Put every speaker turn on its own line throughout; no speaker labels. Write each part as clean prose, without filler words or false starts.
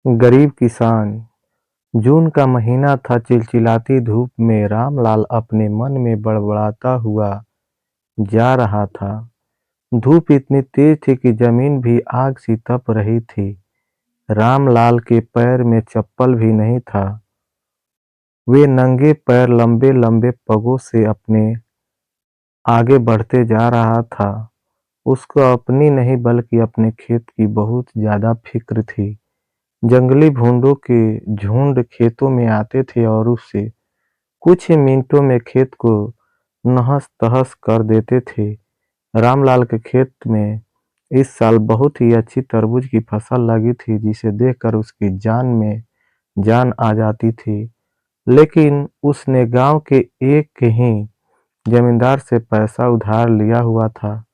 गरीब किसान। जून का महीना था। चिलचिलाती धूप में रामलाल अपने मन में बड़बड़ाता हुआ जा रहा था। धूप इतनी तेज थी कि जमीन भी आग सी तप रही थी। रामलाल के पैर में चप्पल भी नहीं था। वे नंगे पैर लंबे लंबे पगों से अपने आगे बढ़ते जा रहा था। उसको अपनी नहीं बल्कि अपने खेत की बहुत ज्यादा फिक्र थी। जंगली भूंडों के झुंड खेतों में आते थे और उससे कुछ ही मिनटों में खेत को नहस-तहस कर देते थे। रामलाल के खेत में इस साल बहुत ही अच्छी तरबूज की फसल लगी थी, जिसे देखकर उसकी जान में जान आ जाती थी। लेकिन उसने गांव के एक ही जमींदार से पैसा उधार लिया हुआ था,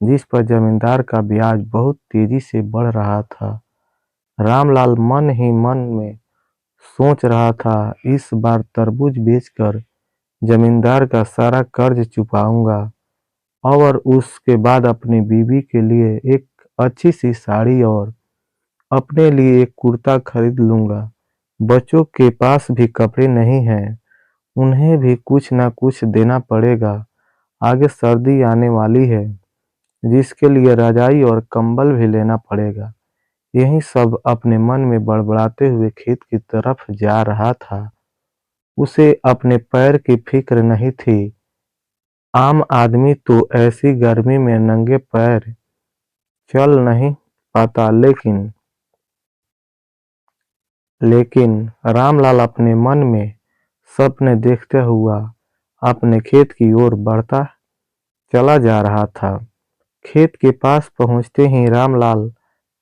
जिस पर जमींदार का ब्याज बहुत तेजी से बढ़ रहा था। रामलाल मन ही मन में सोच रहा था, इस बार तरबूज बेचकर जमींदार का सारा कर्ज चुकाऊंगा और उसके बाद अपनी बीवी के लिए एक अच्छी सी साड़ी और अपने लिए एक कुर्ता खरीद लूंगा। बच्चों के पास भी कपड़े नहीं हैं, उन्हें भी कुछ ना कुछ देना पड़ेगा। आगे सर्दी आने वाली है, जिसके लिए रजाई और कंबल भी लेना पड़ेगा। यही सब अपने मन में बड़बड़ाते हुए खेत की तरफ जा रहा था। उसे अपने पैर की फिक्र नहीं थी। आम आदमी तो ऐसी गर्मी में नंगे पैर चल नहीं पाता, लेकिन रामलाल अपने मन में सपने देखते हुआ अपने खेत की ओर बढ़ता चला जा रहा था। खेत के पास पहुंचते ही रामलाल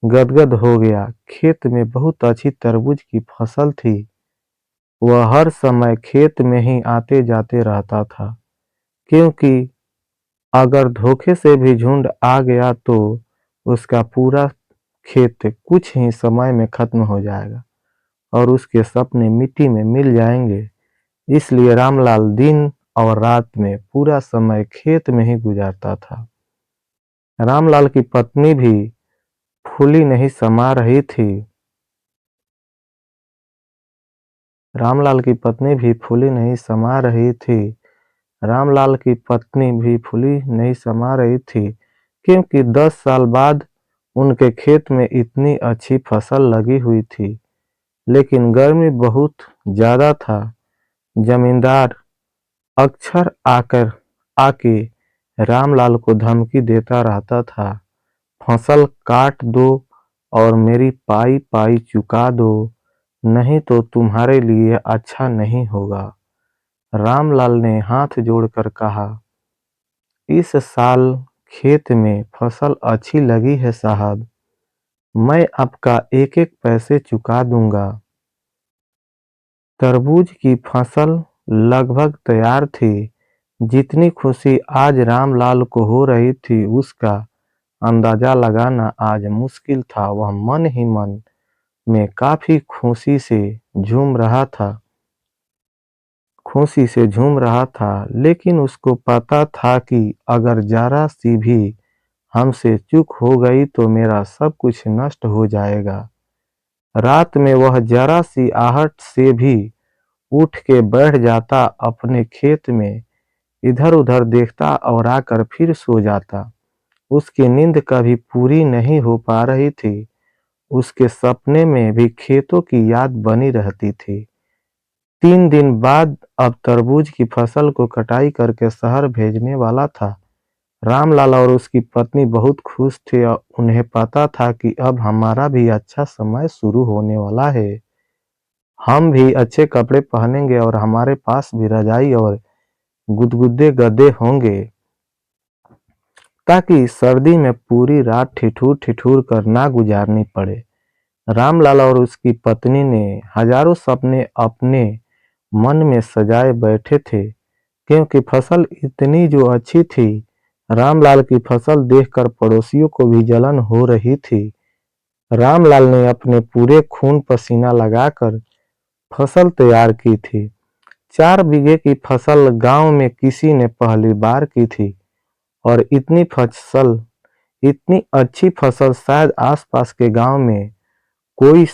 गदगद हो गया। खेत में बहुत अच्छी तरबूज की फसल थी। वह हर समय खेत में ही आते जाते रहता था, क्योंकि अगर धोखे से भी झुंड आ गया तो उसका पूरा खेत कुछ ही समय में खत्म हो जाएगा और उसके सपने मिट्टी में मिल जाएंगे। इसलिए रामलाल दिन और रात में पूरा समय खेत में ही गुजारता था। रामलाल की पत्नी भी फूली नहीं समा रही थी। रामलाल की पत्नी भी फूली नहीं समा रही थी। रामलाल की पत्नी भी फूली नहीं समा रही थी, क्योंकि 10 साल बाद उनके खेत में इतनी अच्छी फसल लगी हुई थी। लेकिन गर्मी बहुत ज्यादा था। जमींदार अक्सर आके रामलाल को धमकी देता रहता था, फसल काट दो और मेरी पाई पाई चुका दो, नहीं तो तुम्हारे लिए अच्छा नहीं होगा। रामलाल ने हाथ जोड़कर कहा, इस साल खेत में फसल अच्छी लगी है साहब, मैं आपका एक एक पैसे चुका दूंगा। तरबूज की फसल लगभग तैयार थी। जितनी खुशी आज रामलाल को हो रही थी, उसका अंदाजा लगाना आज मुश्किल था। वह मन ही मन में काफी खुशी से झूम रहा था, लेकिन उसको पता था कि अगर जरा सी भी हमसे चूक हो गई तो मेरा सब कुछ नष्ट हो जाएगा। रात में वह जरा सी आहट से भी उठ के बैठ जाता, अपने खेत में इधर-उधर देखता और आकर फिर सो जाता। उसकी नींद कभी पूरी नहीं हो पा रही थी। उसके सपने में भी खेतों की याद बनी रहती थी। 3 दिन बाद अब तरबूज की फसल को कटाई करके शहर भेजने वाला था। रामलाल और उसकी पत्नी बहुत खुश थे और उन्हें पता था कि अब हमारा भी अच्छा समय शुरू होने वाला है। हम भी अच्छे कपड़े पहनेंगे और हमारे पास भी रजाई और गुदगुदे गद्दे होंगे, ताकि सर्दी में पूरी रात ठिठुर-ठिठुर कर ना गुजारनी पड़े। रामलाल और उसकी पत्नी ने हजारों सपने अपने मन में सजाए बैठे थे, क्योंकि फसल इतनी जो अच्छी थी। रामलाल की फसल देखकर पड़ोसियों को भी जलन हो रही थी। रामलाल ने अपने पूरे खून पसीना लगाकर फसल तैयार की थी। 4 बीघे की फसल गांव में किसी ने पहली बार की थी और इतनी अच्छी फसल शायद आसपास के गांव में कोई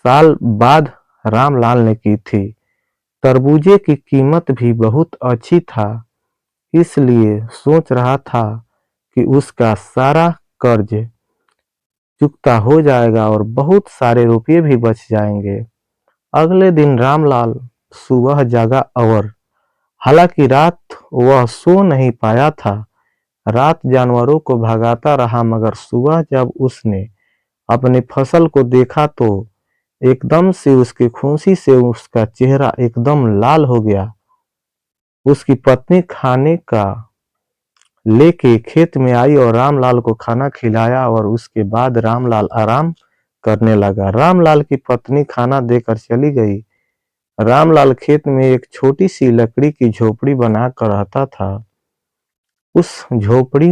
साल बाद रामलाल ने की थी। तरबूजे की कीमत भी बहुत अच्छी था, इसलिए सोच रहा था कि उसका सारा कर्ज चुकता हो जाएगा और बहुत सारे रुपये भी बच जाएंगे। अगले दिन रामलाल सुबह जागा और हालांकि रात वह सो नहीं पाया था। रात जानवरों को भगाता रहा, मगर सुबह जब उसने अपनी फसल को देखा तो एकदम से उसकी खुशी से उसका चेहरा एकदम लाल हो गया। उसकी पत्नी खाने का लेके खेत में आई और रामलाल को खाना खिलाया और उसके बाद रामलाल आराम करने लगा। रामलाल की पत्नी खाना देकर चली गई। रामलाल खेत में एक छोटी सी लकड़ी की झोपड़ी बनाकर रहता था। उस झोपड़ी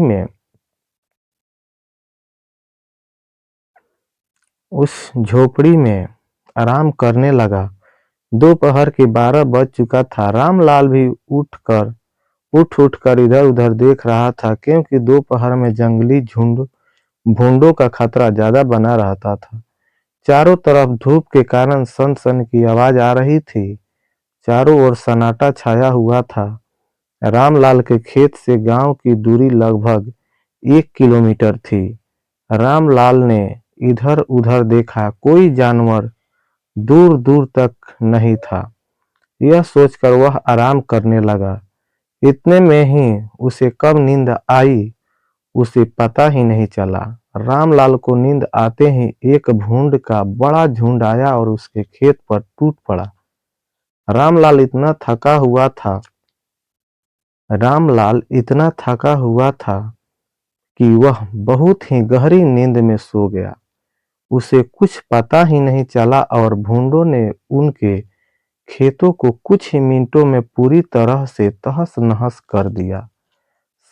में आराम करने लगा। दोपहर के 12 बज चुका था। रामलाल भी उठ उठकर इधर उधर देख रहा था, क्योंकि दोपहर में जंगली भूंडों का खतरा ज्यादा बना रहता था। चारों तरफ धूप के कारण सन सन की आवाज आ रही थी। चारों ओर सन्नाटा छाया हुआ था। रामलाल के खेत से गांव की दूरी लगभग 1 किलोमीटर थी। रामलाल ने इधर उधर देखा, कोई जानवर दूर दूर तक नहीं था। यह सोचकर वह आराम करने लगा। इतने में ही उसे कब नींद आई उसे पता ही नहीं चला। रामलाल को नींद आते ही एक भूंड का बड़ा झुंड आया और उसके खेत पर टूट पड़ा। रामलाल इतना थका हुआ था कि वह बहुत ही गहरी नींद में सो गया। उसे कुछ पता ही नहीं चला और भूंडों ने उनके खेतों को कुछ ही मिनटों में पूरी तरह से तहस नहस कर दिया।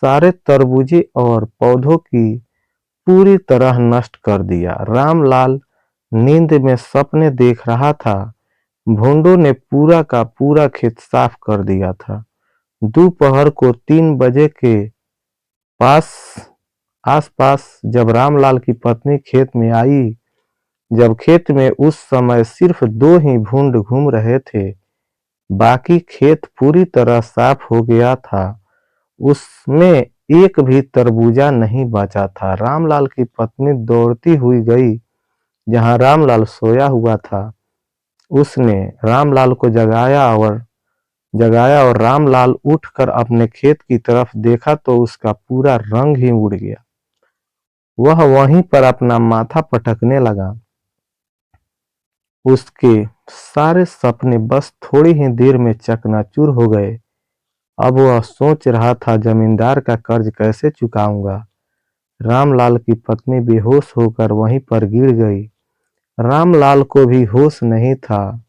सारे तरबूजे और पौधों की पूरी तरह नष्ट कर दिया। रामलाल नींद में सपने देख रहा था। भूंडों ने पूरा का पूरा खेत साफ कर दिया था। दोपहर को 3 बजे के पास आसपास जब रामलाल की पत्नी खेत में आई, जब खेत में उस समय सिर्फ 2 ही भूंड घूम रहे थे, बाकी खेत पूरी तरह साफ हो गया था। उसमें एक भी तरबूजा नहीं बचा था। रामलाल की पत्नी दौड़ती हुई गई जहां रामलाल सोया हुआ था। उसने रामलाल को जगाया और रामलाल उठकर अपने खेत की तरफ देखा तो उसका पूरा रंग ही उड़ गया। वह वहीं पर अपना माथा पटकने लगा। उसके सारे सपने बस थोड़ी ही देर में चकनाचूर हो गए। अब वह सोच रहा था, जमींदार का कर्ज कैसे चुकाऊंगा। रामलाल की पत्नी बेहोश होकर वहीं पर गिर गई। रामलाल को भी होश नहीं था।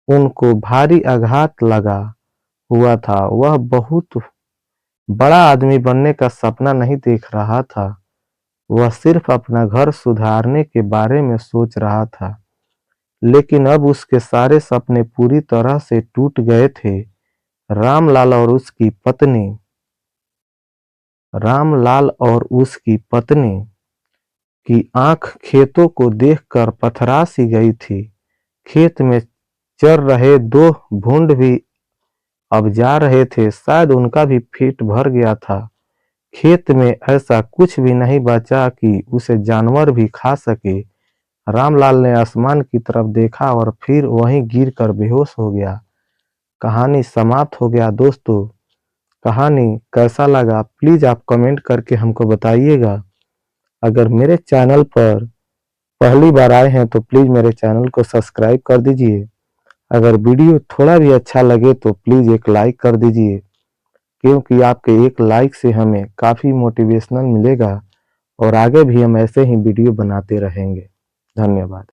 उनको भारी आघात लगा हुआ था। वह बहुत बड़ा आदमी बनने का सपना नहीं देख रहा था। वह सिर्फ अपना घर सुधारने के बारे में सोच रहा था। लेकिन अब उसके सारे सपने पूरी तरह से टूट गए थे। रामलाल और उसकी पत्नी की आंख खेतों को देखकर पथरा सी गई थी। खेत में चर रहे 2 भूंड भी अब जा रहे थे। शायद उनका भी पेट भर गया था। खेत में ऐसा कुछ भी नहीं बचा कि उसे जानवर भी खा सके। रामलाल ने आसमान की तरफ देखा और फिर वहीं गिरकर बेहोश हो गया। कहानी समाप्त हो गया। दोस्तों, कहानी कैसा लगा प्लीज आप कमेंट करके हमको बताइएगा। अगर मेरे चैनल पर पहली बार आए हैं तो प्लीज मेरे चैनल को सब्सक्राइब कर दीजिए। अगर वीडियो थोड़ा भी अच्छा लगे तो प्लीज एक लाइक कर दीजिए, क्योंकि आपके एक लाइक से हमें काफी मोटिवेशनल मिलेगा और आगे भी हम ऐसे ही वीडियो बनाते रहेंगे। धन्यवाद।